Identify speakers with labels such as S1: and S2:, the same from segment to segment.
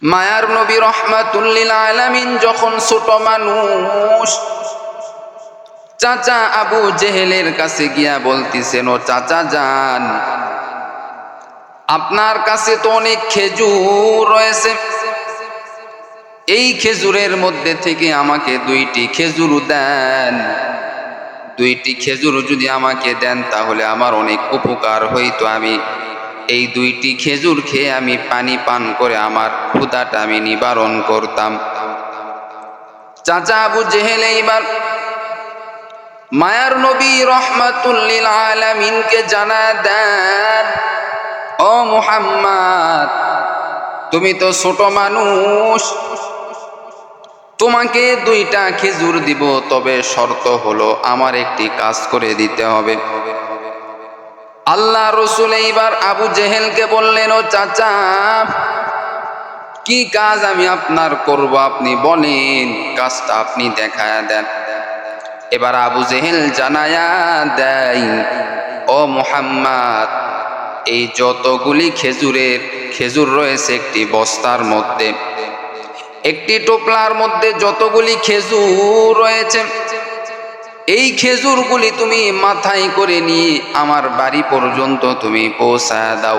S1: মায়ার নবী রহমাতুল লিল আলামিন যখন ছোট মানুষ, চাচা আবু জেহেলের কাছে গিয়া বলতেছেন, ও চাচা যান, আপনার কাছে তো অনেক খেজুর রয়েছে, এই খেজুরের মধ্যে থেকে আমাকে 2টি খেজুর দেন। 2টি খেজুর যদি আমাকে দেন তাহলে আমার অনেক উপকার হইতো। আমি এই 2টি খেজুর খেয়ে আমি পানি পান করে আমার ক্ষুধাটা আমি নিবারণ করতাম। চাচা আবু জেহেল এইবার মায়ার নবী রহমাতুল লিল আলামিনকে জানা দেন, ও মুহাম্মদ, তুমি তো ছোট মানুষ, তোমাকে 2টা খেজুর দিব, তবে শর্ত হলো আমার একটি কাজ করে দিতে হবে। আল্লাহ রসুল এইবার আবু জেহেলকে বললেন, ও চাচা, কি কাজ আমি আপনার করব, আপনি বলেন, কাজটা আপনি দেখায়া দেন। এবার আবু জেহেল জানায়া দেয়, ও মুহাম্মদ, এই যতগুলি খেজুর রয়েছে একটি বস্তার মধ্যে, একটি টোপলার মধ্যে যতগুলি খেজুর রয়েছে, এই খেজুরগুলি তুমি মাথায় করে নিয়ে আমার বাড়ি পর্যন্ত তুমি পৌঁছায়া দাও।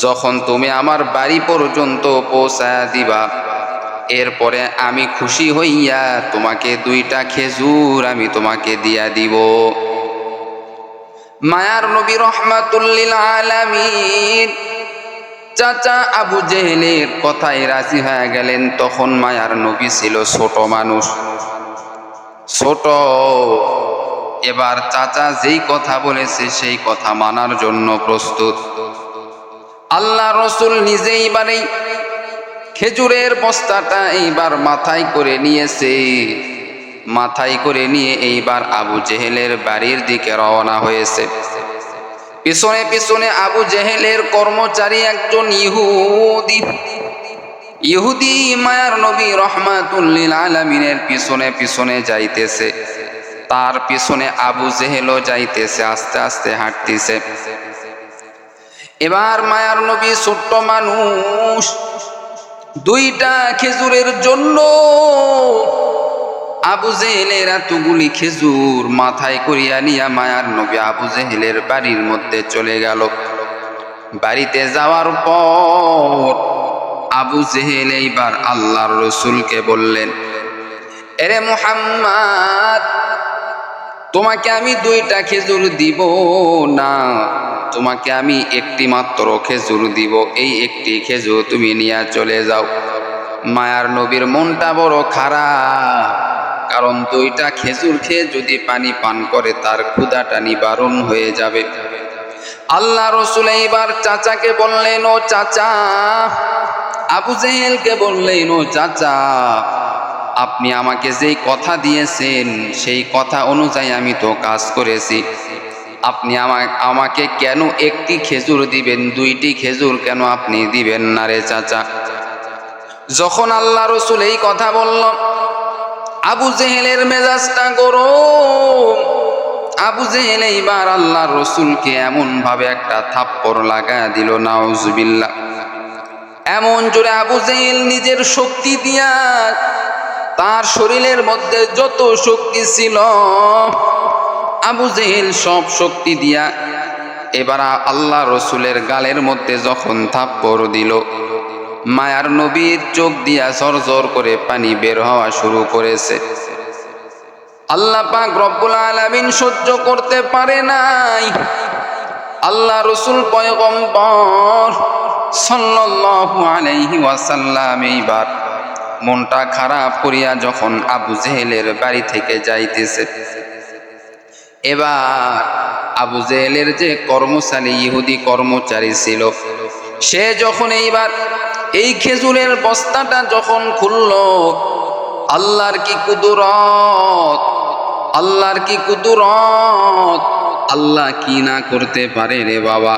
S1: যখন তুমি আমার বাড়ি পর্যন্ত পৌঁছায়া দিবা, এরপরে আমি খুশি হইয়া তোমাকে 2টা খেজুর আমি তোমাকে দিয়া দিব। মায়ার নবী রহমাতুল লিল আলামিন চাচা আবু জেহেলের কথায় রাজি হয়ে গেলেন। তখন মায়ার নবী ছিল ছোট মানুষ, ছোট। এবার চাচা যেই কথা বলেছে সেই কথা মানার জন্য প্রস্তুত। আল্লাহ রসুল নিজে এইবারে খেজুরের বস্তাটা এইবার মাথায় করে নিয়েছে, মাথায় করে নিয়ে এইবার আবু জেহেলের বাড়ির দিকে রওনা হয়েছে। পিছনে পিছনে আবু জেহেলের কর্মচারী একজন ইহুদি মায়ার নবী রহমাতুল লিল আলামিনের পিছনে পিছনে যাইতেছে, তার পিছনে আবু জেহেলও যাইতেছে, আস্তে আস্তে হাঁটতেছে। এবার মায়ার নবী ছোট্ট মানুষ, 2টা খেজুরের জন্য আবু জেহেলের এতগুলি খেজুর মাথায় করিয়া নিয়া মায়ার নবী আবু জেহেলের বাড়ির মধ্যে চলে গেল। বাড়িতে যাওয়ার পর আবু জেহেল এইবার আল্লাহর রসুলকে বললেন, এরে মুহাম্মদ, তোমাকে আমি 2টা খেজুর দিব না, তোমাকে আমি একটি মাত্র খেজুর দিব, এই একটি খেজুর তুমি নিয়ে চলে যাও। মায়ার নবীর মনটা বড় খারাপ, কারণ 2টা খেজুর খেয়ে যদি পানি পান করে তার ক্ষুধাটা নিবারণ হয়ে যাবে। আল্লাহ রসুল এইবার চাচাকে বললেন, ও চাচা, আবু জেহেলকে বললেন, ও চাচা, আপনি আমাকে যেই কথা দিয়েছেন সেই কথা অনুযায়ী আমি তো কাজ করেছি, আপনি আমাকে কেন একটি খেজুর দিবেন, 2টি খেজুর কেন আপনি দিবেন না রে চাচা? যখন আল্লাহ রসুল এই কথা বলল, আবু জেহেলের মেজাজটা গরম। আবু জেহেল এইবার আল্লাহ রসুলকে এমন ভাবে একটা থাপ্পড় লাগায়া দিল, নাউজুবিল্লাহ। এমন জোরে আবু জেহেল নিজের শক্তি দিয়া, তার শরীরের মধ্যে যত শক্তি ছিল আবু জেহেল সব শক্তি দিয়া এবার আল্লাহ রসুলের গালের মধ্যে যখন থাপ্পড় দিল, মায়ার নবীর চোখ দিয়া ঝরঝর করে পানি বের হওয়া শুরু করেছে। আল্লাহ পাক রব্বুল আলামিন সহ্য করতে পারে নাই। আল্লাহ রসুল পয়গম্বর সাল্লাল্লাহু আলাইহি ওয়াসাল্লাম এইবার মনটা খারাপ করিয়া যখন আবু জেহেলের বাড়ি থেকে যাইতেছে, এবার আবু জেহেলের যে কর্মচারী, ইহুদি কর্মচারী ছিল, সে যখন এইবার এই খেজুরের বস্তাটা যখন খুলল, আল্লাহর কি কুদরত, আল্লাহর কি কুদরত, আল্লাহ কি না করতে পারে রে বাবা।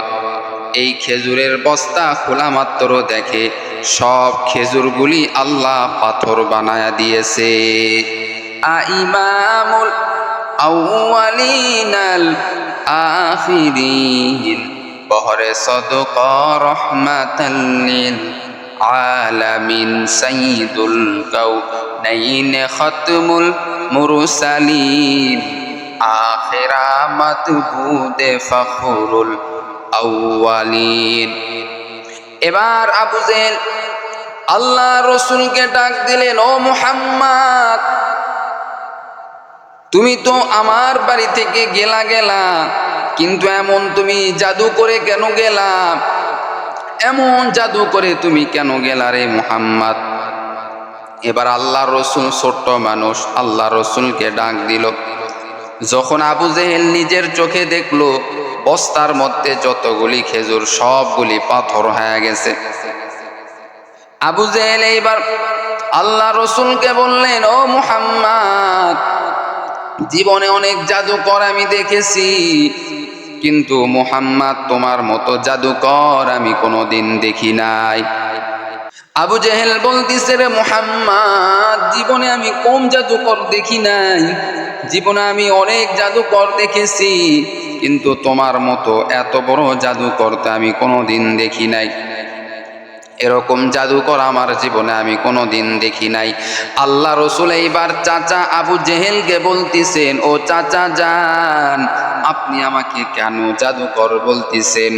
S1: এই খেজুরের বস্তা খোলা মাত্র দেখে সব খেজুরগুলি আল্লাহ পাথর বানায়া দিয়েছে। ইমামুল আউয়ালিনাল আখিরিন বহরে সদকা রহমাতাল লিল আলামিন সাইয়্যিদুল কাউনাইন খাতমুল মুরসালিন আখিরা মাতবুদে ফখরুল আউয়ালিন। এবার আবু জেহেল আল্লাহ রসুলকে ডাক দিলেন, ও মুহাম্মদ, তুমি তো আমার বাড়ি থেকে গেলা, কিন্তু এমন তুমি জাদু করে কেন গেলা? এমন জাদু করে তুমি কেন গেলা রে মুহাম্মদ? এবার আল্লাহ রসুল ছোট্ট মানুষ, আল্লাহ রসুলকে ডাক দিল। যখন আবু জেহেল নিজের চোখে দেখলো বস্তার মধ্যে যতগুলি খেজুর সবগুলি পাথর হয়ে গেছে, আবু জেহেল এইবার আল্লাহ রসুলকে বললেন, ও মুহাম্মদ, জীবনে অনেক জাদুকর আমি দেখেছি, কিন্তু মুহাম্মদ তোমার মতো জাদুকর আমি কোনোদিন দেখি নাই। আবু জেহেল বলতিছে, রে মুহাম্মদ, জীবনে আমি কম জাদুকর দেখি নাই, জীবনে আমি অনেক জাদুকর দেখেছি, কিন্তু তোমার মতো এত বড় জাদুকর তো আমি কোনোদিন দেখি নাই। এরকম জাদুকর আমার জীবনে আমি কোনোদিন দেখি নাই। আল্লাহ রসুল এইবার চাচা আবু জেহেলকে বলতেছেন, ও চাচা যান, আপনি আমাকে কেন জাদুকর বলতেছেন?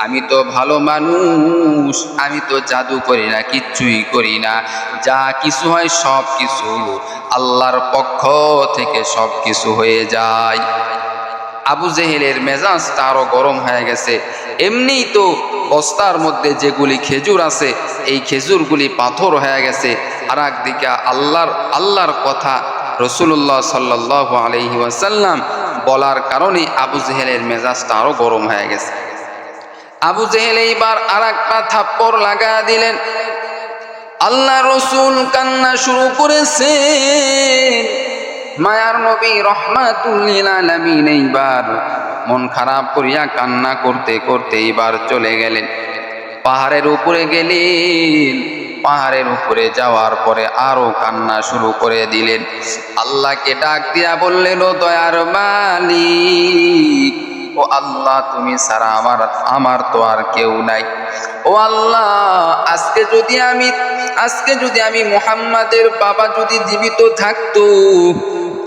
S1: আমি তো ভালো মানুষ, আমি তো জাদু করি না, কিচ্ছুই করি না। যা কিছু হয় সব কিছু আল্লাহর পক্ষ থেকে সব কিছু হয়ে যায়। আবু জেহেলের মেজাজটা আরো গরম হয়ে গেছে। এমনিই তো বস্তার মধ্যে যেগুলি খেজুর আছে এই খেজুরগুলি পাথর হয়ে গেছে, আর একদিকে আল্লাহর কথা রাসূলুল্লাহ সাল্লাল্লাহু আলাইহি ওয়াসাল্লাম বলার কারণে আবু জেহেলের মেজাজটা আরো গরম হয়ে গেছে। আবু জেহেল এইবার আর একটা থাপ্পড় লাগা দিলেন। আল্লাহ রসুল কান্না শুরু করেছেন। মায়ার নবী রাহমাতুল লিল আলামিন এইবার মন খারাপ করিয়া কান্না করতে করতে এইবার চলে গেলেন, পাহাড়ের উপরে গেলেন। পাহাড়ের উপরে যাওয়ার পরে আরো কান্না শুরু করে দিলেন। আল্লাহকে ডাক দিয়া বললেন, ও দয়ার মালিক, ও আল্লাহ, তুমি ছাড়া আমার তো আর কেউ নাই। ও আল্লাহ, আজকে যদি আমি মুহাম্মাদের বাবা যদি জীবিত থাকতো,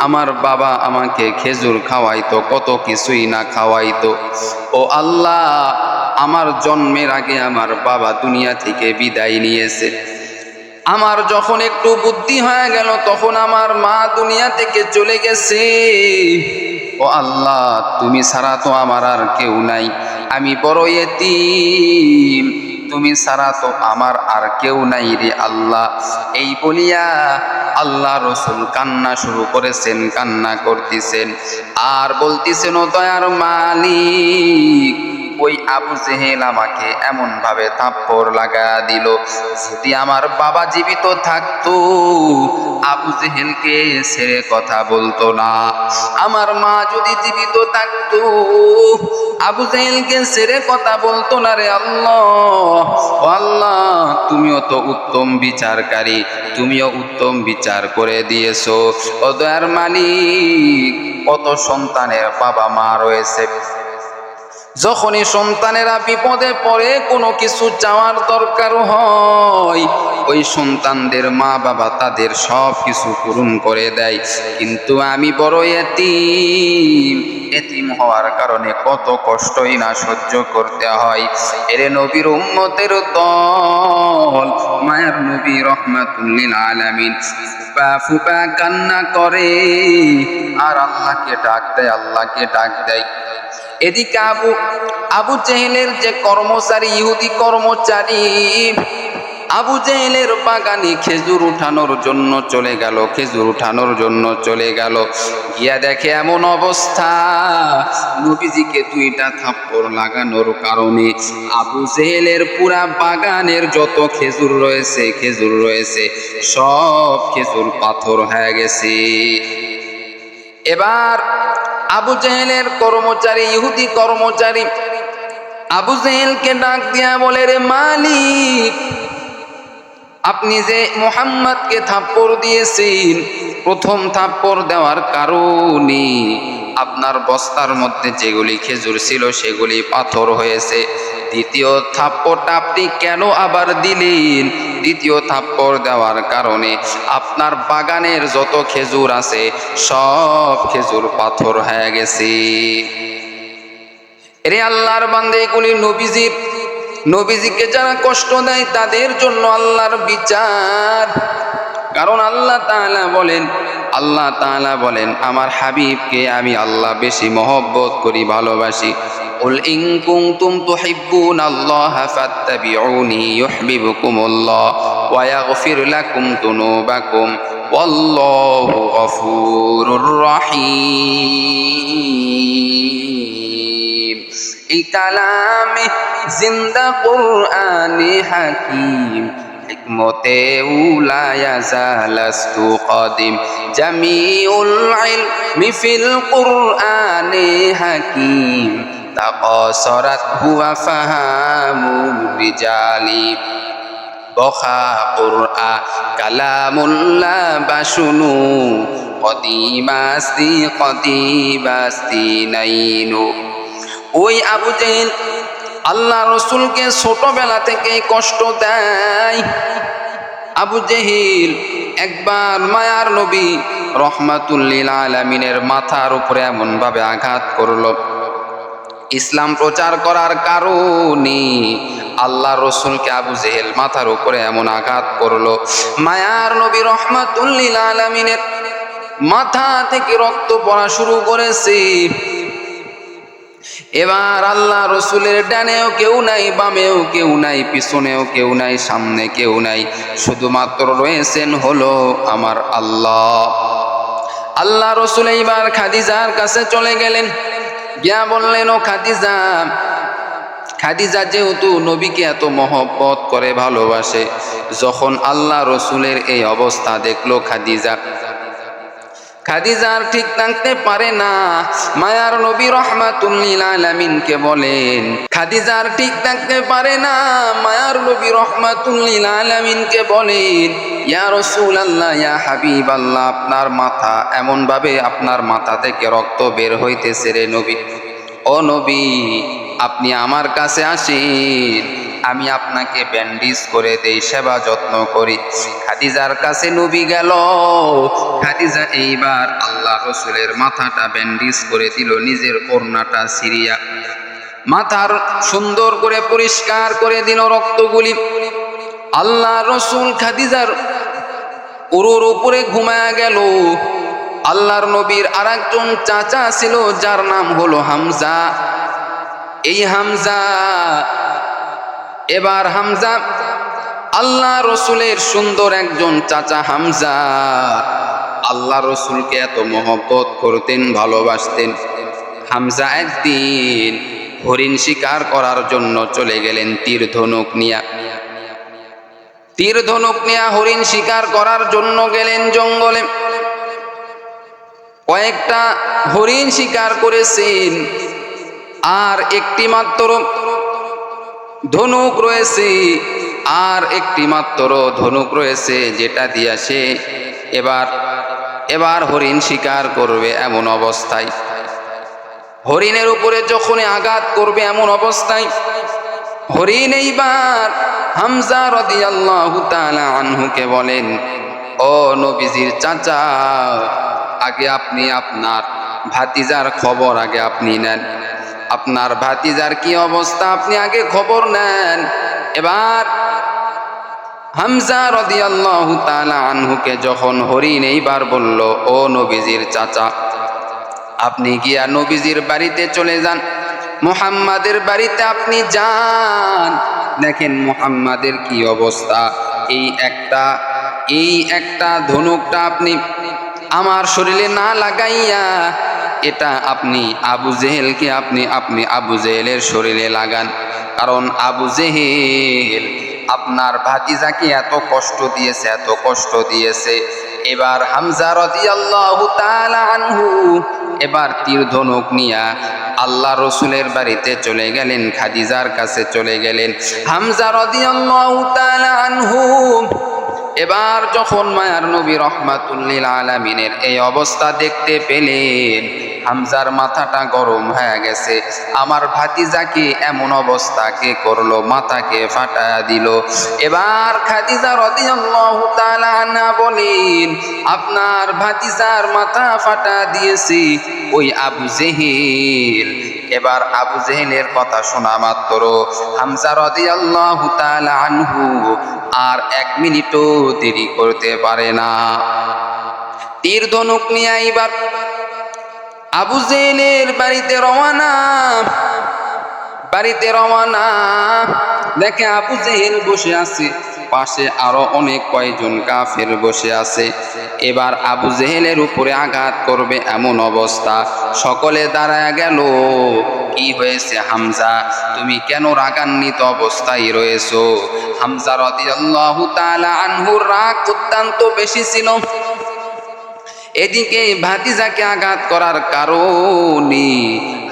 S1: আমার বাবা আমাকে খেজুর খাওয়াইতো, কত কিছুই না খাওয়াইতো। ও আল্লাহ, আমার জন্মের আগে আমার বাবা দুনিয়া থেকে বিদায় নিয়েছে। আমার যখন একটু বুদ্ধি হয়ে গেল তখন আমার মা দুনিয়া থেকে চলে গেছে। ও আল্লাহ, তুমি ছাড়া তো আমার আর কেউ নাই, আমি বড় এতিম, তুমি ছাড়া তো আমার আর কেউ নাই রে আল্লাহ। এই বলিয়া আল্লাহ রসুল কান্না শুরু করেছেন, কান্না করতেছেন আর বলতেছেন, ও দয়ার মালিক, ওই আবু জেহেল আমাকে এমন ভাবে থাপ্পড় লাগা দিল, যদি আমার বাবা জীবিত থাকতো আবু জেহেলকে ছেড়ে কথা বলতো না। আমার মা যদি জীবিত থাকতো আবু জেহেলকে ছেড়ে কথা বলতো না রে আল্লাহ। ও আল্লাহ, তুমিও তো উত্তম বিচারকারী, তুমিও উত্তম বিচার করে দিয়েছো। ও দয়ার মালিক, কত সন্তানের বাবা মা রয়েছে, যখনই সন্তানেরা বিপদে পড়ে কোনো কিছু চাওয়ার দরকার হয়, ওই সন্তানদের মা বাবা তাদের সব কিছু পূরণ করে দেয়, কিন্তু আমি বড় এতিম, এতিম হওয়ার কারণে কত কষ্টই না সহ্য করতে হয়। এরে নবীর উম্মতের দল, মায়ার নবী রাহমাতুল লিল আলামিন ফুপা ফুপা কান্না করে আর আল্লাহকে ডাক দেয়, আল্লাহকে ডাক দেয়। এদিকে আবু জেহেলের যে কর্মচারী, ইহুদি কর্মচারী, আবু জেহেলের বাগানে খেজুর উঠানোর জন্য চলে গেল, খেজুর উঠানোর জন্য চলে গেল। গিয়া দেখে এমন অবস্থা, নবীজিকে দুইটা থাপ্পড় লাগানোর কারণে আবু জেহেলের পুরা বাগানের যত খেজুর রয়েছে সব খেজুর পাথর হয়ে গেছে। এবার আবু জেহেলের কর্মচারী, ইহুদি কর্মচারী আবু জেহেলকে ডাক দিয়া বলে, রে মালিক, আপনি যে মুহাম্মদকে থাপ্পড় দিয়েছেন, প্রথম থাপ্পড় দেওয়ার কারণে আপনার বস্তার মধ্যে যেগুলি খেজুর ছিল সেগুলি পাথর হয়েছে। দ্বিতীয় থাপ্পড়টা আপনি কেন আবার দিলেন? দ্বিতীয় থাপ্পড় দেওয়ার কারণে আপনার বাগানের যত খেজুর আছে সব খেজুর পাথর হয়ে গেছে। এরে আল্লাহর বান্দা, এগুলি নবীজিকে যারা কষ্ট দেয় তাদের জন্য আল্লাহর বিচার। কারণ আল্লাহ তাআলা বলেন আমার হাবিবকে আমি আল্লাহ বেশি মহব্বত করি, ভালোবাসি। কুল ইন কুনতুম তুহিব্বুনাল্লাহা ফাত্তাবিউনি ইউহিব্বুকুমুল্লাহ ওয়া ইয়াগফির লাকুম যুনুবাকুম ওয়াল্লাহু গফুরুর রহিম। এই কালামে জিন্দা কুরআনে হাকিম, হিকমতে উলায়া জালাস্তু কদিম, জামিউল ইলমি ফিল কুরআনে হাকিম, তাকাসরাত হুয়া ফাহামুর রিজালি, বখা কুরআ কালামুল্লাহ বাশুনু, কদিমাস্তি নাইনু। ওই আবু জেহেল আল্লাহ রসুলকে ছোটবেলা থেকে কষ্ট দেয়। আবু জেহেল একবার মায়ার নবী রহমাতুল লিল আলামিনের মাথার উপরে এমন ভাবে আঘাত করলো, ইসলাম প্রচার করার কারণে আল্লাহ রসুলকে আবু জেহেল মাথার উপরে এমন আঘাত করলো, মায়ার নবী রহমাতুল লিল আলামিনের মাথা থেকে রক্ত পড়া শুরু করেছে। এবার আল্লাহ রসুলের ডানেও কেউ নাই, বামেও কেউ নাই, পিছনেও কেউ নাই, সামনে কেউ নাই, শুধুমাত্র রয়েছেন হলো আমার আল্লাহ। আল্লাহ রসুল এইবার খাদিজার কাছে চলে গেলেন, গিয়া বললেন ও খাদিজা, খাদিজা যেহেতু নবীকে এত মহব্বত করে, ভালোবাসে, যখন আল্লাহ রসুলের এই অবস্থা দেখলো খাদিজার ঠিক থাকতে পারে না। মায়ার নবী রহমাতুল লিল আলামিনকে বলেন, খাদিজার ঠিক থাকতে পারে না, মায়ার নবী রহমাতুল লিল আলামিনকে বলেন, ইয়া রাসূলুল্লাহ, ইয়া হাবিবাল্লাহ, আপনার মাথা এমন ভাবে আপনার মাথা থেকে রক্ত বের হইতেছে রে নবী। ও নবী, আপনি আমার কাছে আসেন, আমি আপনাকে ব্যান্ডেজ করে দেই, সেবা যত্ন করি। খাদিজার কাছে নবী গেল। খাদিজা এইবার আল্লাহ রসুলের মাথাটা ব্যান্ডেজ করে দিল, নিজের ওড়নাটা ছিঁড়িয়া মাথার সুন্দর করে পরিষ্কার করে দিল রক্তগুলি। আল্লাহ রসুল খাদিজার উরুর উপরে ঘুমায়া গেল। আল্লাহর নবীর আরেকজন চাচা ছিল যার নাম হলো হামজা। এই হামজা, এবার হামজা আল্লাহ রসুলের সুন্দর একজন চাচা হামজা আল্লাহ রসুলকে এত মহব্বত করতেন, ভালোবাসতেন। হামজা একদিন হরিণ শিকার করার জন্য চলে গেলেন তীর ধনুক নিয়া হরিণ শিকার করার জন্য গেলেন জঙ্গলে। কয়েকটা হরিণ শিকার করেছেন, আর একটি মাত্র ধনুক রয়েছে, যেটা দিয়া সে এবার হরিণ শিকার করবে। এমন অবস্থায় হরিণের উপরে যখন আঘাত করবে, এমন অবস্থায় হরিণ এইবার হামজা রাদিয়াল্লাহু তাআলা আনহুকে বলেন, ও নবীজির চাচা, আগে আপনি আপনার ভাতিজার খবর আগে আপনি নেন, আপনার ভাতিজার কি অবস্থা আপনি আগে খবর নেন। এবার হামজা রাদিয়াল্লাহু তাআলা আনহুকে যখন হরিণ এইবার বলল, ও নবীজির চাচা, আপনি গিয়া নবীজির বাড়িতে চলে যান, মুহাম্মাদের বাড়িতে আপনি যান, দেখেন মুহাম্মাদের কি অবস্থা। এই একটা ধনুকটা আপনি আমার শরীরে না লাগাইয়া এটা আপনি আবু জেহেলকে আপনি আবু জেহেলের শরীরে লাগান, কারণ আবু জেহেল আপনার ভাতিজাকে এত কষ্ট দিয়েছে। এবার হামজা রাদিয়াল্লাহু তাআলা আনহু এবার তীর ধনুক নিয়া আল্লাহ রসুলের বাড়িতে চলে গেলেন, খাদিজার কাছে চলে গেলেন। হামজা রাদিয়াল্লাহু তাআলা আনহু এবার যখন মায়ার নবী রহমাতুল লিল আলামিনের এই অবস্থা দেখতে পেলেন, হামজার মাথাটা গরম হয়ে গেছে। আমার ভাতিজাকে এমন অবস্থা কে করলো, মাথাকে ফাটায়া দিল। এবার খাদিজা রাদিয়াল্লাহু তাআলা আনহা বলেন, আপনার ভাতিজার মাথা ফাটা দিয়েছি ওই আবু জেহেল। এবার আবু জেহেলের কথা শোনা মাত্র হামজা রাদিয়াল্লাহু তাআলা আনহু আর 1 মিনিটও দেরি করতে পারে না। তীর ধনুক নিয়ে এবার আবু জেহেলের বাড়িতে রওয়ানা। দেখে আবু জেহেল বসে আছে, পাশে আরো অনেক কয়েকজন কাফের বসে আছে। এবার আবু জেহেলের উপরে আঘাত করবে এমন অবস্থা, সকলে দাঁড়ায় গেল। কি হয়েছে হামজা, তুমি কেন রাগান্বিত অবস্থায় রয়েছো? হামজা রাদিয়াল্লাহু তাআলা আনহুর রাগ অত্যন্ত বেশি ছিল। এদিকে ভাতিজাকে আঘাত করার কারণে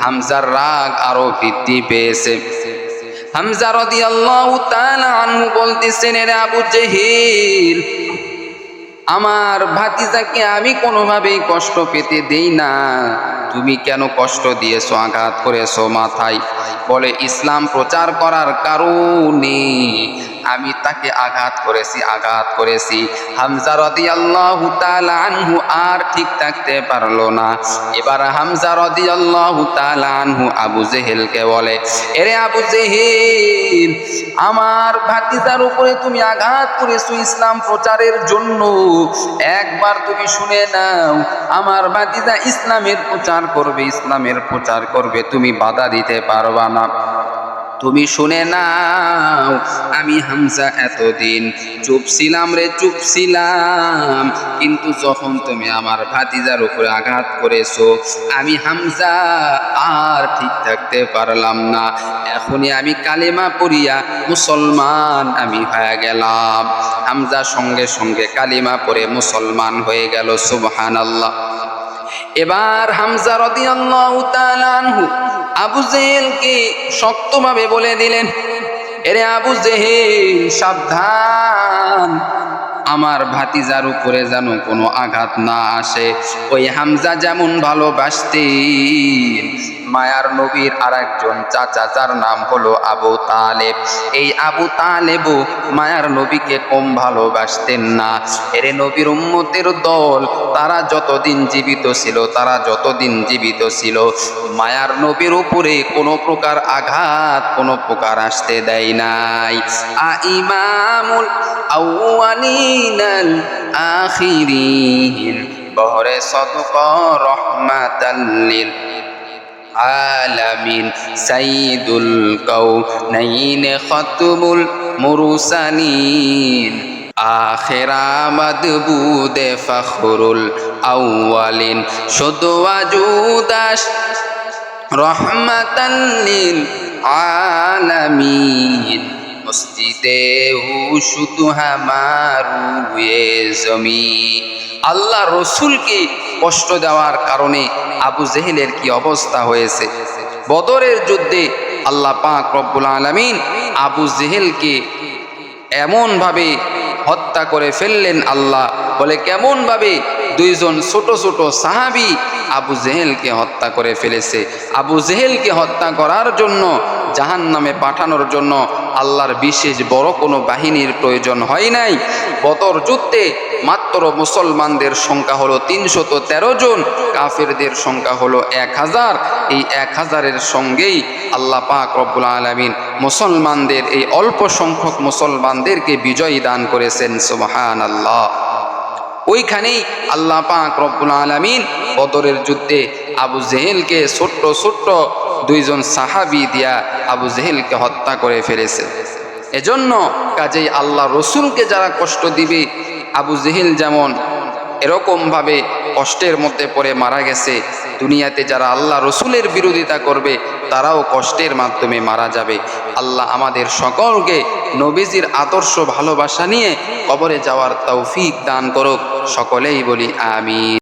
S1: হামজার রাগ আরো বৃদ্ধি পেয়েছে। হামজা রাদিয়াল্লাহু তাআলা আনহু বলতেছেন, রে আবু জেহেল, আমার ভাতিজাকে আমি কোনোভাবেই কষ্ট পেতে দেই না, তুমি কেন কষ্ট দিয়েছো, আঘাত করেছো মাথায়? বলে, ইসলাম প্রচার করার কারণে আমি তাকে আঘাত করেছি। হামজা রাদিয়াল্লাহু তাআলা আনহু আর ঠিক থাকতে পারলো না। এবার হামজা রাদিয়াল্লাহু তাআলা আনহু আবু জেহেলকে বলে, এরে আবু জেহেল, আমার ভাতিজার উপরে তুমি আঘাত করেছো ইসলাম প্রচারের জন্য। একবার তুমি শুনে নাও, আমার ভাতিজা ইসলামের প্রচার করবে, তুমি বাধা দিতে পারবা না। তুমি শুনে নাও, আমি হামজা এতদিন চুপ ছিলাম, কিন্তু যখন তুমি আমার ভাতিজার উপরে আঘাত করেছো, আমি হামজা আর ঠিক থাকতে পারলাম না। এখনই আমি কালেমা পড়িয়া মুসলমান আমি হয়ে গেলাম। হামজা সঙ্গে সঙ্গে কালিমা পড়ে মুসলমান হয়ে গেল। সুবহানাল্লাহ। এবার হামজা রাদিয়াল্লাহু তাআলা আনহু আবু জেহেলকে শক্তভাবে বলে দিলেন, এরে আবু জেহেল, সাবধান, আমার ভাতিজার উপরে যেন কোনো আঘাত না আসে। ওই হামজা যেমন ভালোবাসতেন মায়ার নবীর আরেকজন চাচা, যার নাম হলো আবু তালেব, এই আবু তালেবও মায়ার নবীকে কম ভালোবাসতেন না। এরে নবীর উম্মতের দল, তারা যতদিন জীবিত ছিল মায়ার নবীর উপরে কোনো প্রকার আঘাত কোনো প্রকার আসতে দেয় নাই। ইমামুল আউয়ালিনাল আখিরিন বহরে সদকা রহমাতাল লিল আলামিন সাইয়্যিদুল কাউনাইন খাতমুল মুরসালিন আখিরামাদ বুদে ফখরুল আউয়ালিন শুধু ওয়াজুদাস রহমাতাল লিল আলামিন মসজিদে শুধু হামারুয়ে জমি। আল্লাহ রসুলকে কষ্ট দেওয়ার কারণে আবু জেহেলের কি অবস্থা হয়েছে। বদরের যুদ্ধে আল্লাহ পাক রব্বুল আলামিন আবু জেহেলকে এমন ভাবে হত্যা করে ফেললেন। আল্লাহ বলে, কেমন ভাবে? দুইজন ছোট ছোট সাহাবী আবু জেহেলকে হত্যা করে ফেলেছে। আবু জেহেলকে হত্যা করার জন্য, জাহান্নামে পাঠানোর জন্য আল্লাহর বিশেষ বড় কোনো বাহিনীর প্রয়োজন হয় নাই। বদর যুদ্ধে মাত্র মুসলমানদের সংখ্যা হলো 313 জন, কাফেরদের সংখ্যা হলো 1000। এই 1000-এর সঙ্গেই আল্লাহ পাক রব্বুল আলামিন মুসলমানদের, এই অল্প সংখ্যক মুসলমানদেরকে বিজয় দান করেছেন। সুবহানাল্লাহ। ওইখানেই আল্লাহ পাক রব্বুল আলামিন বদরের যুদ্ধে আবু জেহেলকে ছোট্ট দুইজন সাহাবী দিয়া আবু জেহেলকে হত্যা করে ফেলেছে। এজন্য কাজেই আল্লাহ রসুলকে যারা কষ্ট দিবে, আবু জেহেল যেমন এরকমভাবে কষ্টের মধ্যে পড়ে মারা গেছে, দুনিয়াতে যারা আল্লাহ রসুলের বিরোধিতা করবে তারাও কষ্টের মাধ্যমে মারা যাবে। আল্লাহ আমাদের সকলকে নবীজির আদর্শ ভালোবাসা নিয়ে কবরে যাওয়ার তৌফিক দান করুক। সকলেই বলি আমিন।